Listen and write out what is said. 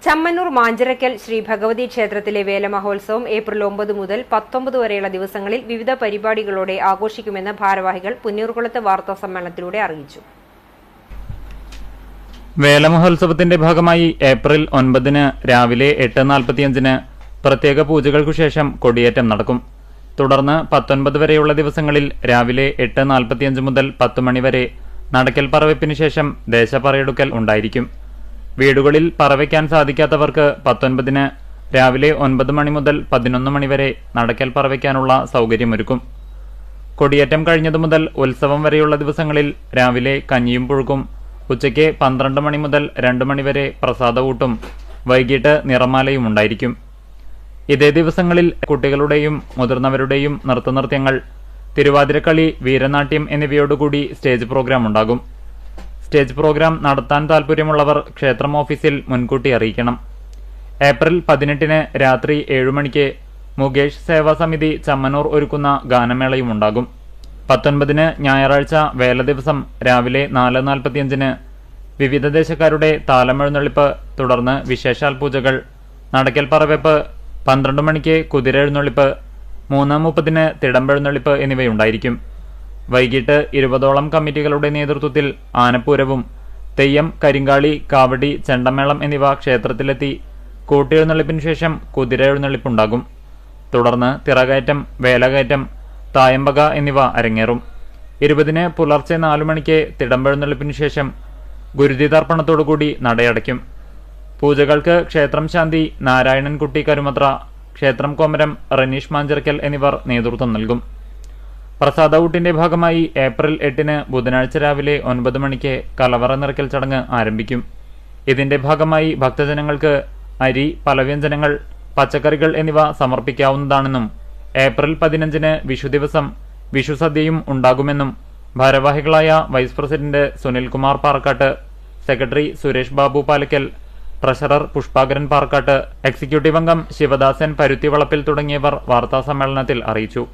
ചമ്മന്നൂർ മാഞ്ചിറക്കൽ ശ്രീ ഭഗവതി ക്ഷേത്രത്തിലെ വേലമഹോത്സവം ഏപ്രിൽ 9 മുതൽ 19 വരെയുള്ള ദിവസങ്ങളിൽ വിവിധ പരിപാടികളോടെ ആഘോഷിക്കുമെന്ന് ഭാരവാഹികൾ പുന്നൂർകുളത്ത് വാർത്താസമ്മേളനത്തിലൂടെ അറിയിച്ചു. വേലമഹോത്സവത്തിന്റെ ഭാഗമായി ഏപ്രിൽ 9 രാവിലെ 8:45 പ്രത്യേക പൂജകൾക്കു ശേഷം കൊടിയേറ്റം നടക്കും. തുടർന്ന് 19 വരെയുള്ള ദിവസങ്ങളിൽ രാവിലെ 8:45 മുതൽ 10 മണി വരെ നടക്കൽ പറവയ്പ്പിന് ശേഷം ദേശപറയെടുക്കൽ ഉണ്ടായിരിക്കും. വീടുകളിൽ പറവയ്ക്കാൻ സാധിക്കാത്തവർക്ക് 19 രാവിലെ 9 മണി മുതൽ 11 മണി വരെ നടക്കൽ പറവയ്ക്കാനുള്ള സൗകര്യമൊരുക്കും. കൊടിയേറ്റം കഴിഞ്ഞതു മുതൽ ഉത്സവം വരെയുള്ള ദിവസങ്ങളിൽ രാവിലെ കഞ്ഞിയും പുഴുക്കും, ഉച്ചയ്ക്ക് 12 മണി മുതൽ 2 മണി വരെ പ്രസാദഊട്ടും, വൈകിട്ട് നിറമാലയും ഉണ്ടായിരിക്കും. ഇതേ ദിവസങ്ങളിൽ കുട്ടികളുടെയും മുതിർന്നവരുടെയും നൃത്തനൃത്യങ്ങൾ, തിരുവാതിരക്കളി, വീരനാട്യം എന്നിവയോടുകൂടി സ്റ്റേജ് പ്രോഗ്രാം ഉണ്ടാകും. സ്റ്റേജ് പ്രോഗ്രാം നടത്താൻ താൽപര്യമുള്ളവർ ക്ഷേത്രം ഓഫീസിൽ മുൻകൂട്ടി അറിയിക്കണം. ഏപ്രിൽ 18 രാത്രി 7 മണിക്ക് മുകേഷ് സേവാ സമിതി ചമ്മന്നൂർ ഒരുക്കുന്ന ഗാനമേളയും ഉണ്ടാകും. 19 ഞായറാഴ്ച വേല ദിവസം രാവിലെ 4:45 വിവിധ ദേശക്കാരുടെ താലമെഴുന്നള്ളിപ്പ്, തുടർന്ന് വിശേഷാൽ പൂജകൾ, നടക്കൽ പറവെപ്പ്, 12 മണിക്ക് കുതിര എഴുന്നള്ളിപ്പ്, 3:30 തിടമ്പെഴുന്നള്ളിപ്പ് എന്നിവയുണ്ടായിരിക്കും. വൈകിട്ട് 20ഓളം കമ്മിറ്റികളുടെ നേതൃത്വത്തിൽ ആനപ്പൂരവും, തെയ്യം, കരിങ്കാളി, കാവടി, ചെണ്ടമേളം എന്നിവ ക്ഷേത്രത്തിലെത്തി കൂട്ടിയെഴുന്നള്ളിപ്പിനു ശേഷം കുതിര എഴുന്നള്ളിപ്പുണ്ടാകും. തുടർന്ന് തിറകയറ്റം, വേലകയറ്റം, തായമ്പക എന്നിവ അരങ്ങേറും. 20 പുലർച്ചെ 4 മണിക്ക് തിടമ്പെഴുന്നള്ളിപ്പിനു ശേഷം ഗുരുതിതർപ്പണത്തോടുകൂടി നടയടയ്ക്കും. പൂജകൾക്ക് ക്ഷേത്രം ശാന്തി നാരായണൻകുട്ടി കരുമത്ര, ക്ഷേത്രം കോമരം റനീഷ് മാഞ്ചിറക്കൽ എന്നിവർ നേതൃത്വം നൽകും. പ്രസാദഊട്ടിന്റെ ഭാഗമായി ഏപ്രിൽ 8 ബുധനാഴ്ച രാവിലെ 9 മണിക്ക് കലവറ നിറയ്ക്കൽ ചടങ്ങ് ആരംഭിക്കും. ഇതിന്റെ ഭാഗമായി ഭക്തജനങ്ങൾക്ക് അരി, പലവ്യഞ്ജനങ്ങൾ, പച്ചക്കറികൾ എന്നിവ സമർപ്പിക്കാവുന്നതാണെന്നും ഏപ്രിൽ 15 വിഷു ദിവസം വിഷുസദ്യയും ഉണ്ടാകുമെന്നും ഭാരവാഹികളായ vice president Sunilkumar Parakkat, secretary Suresh Babu Palakkal, treasurer Pushpakaran Parakkat, executive അംഗം ശിവദാസൻ പരുത്തിവളപ്പിൽ തുടങ്ങിയവർ വാർത്താസമ്മേളനത്തിൽ അറിയിച്ചു.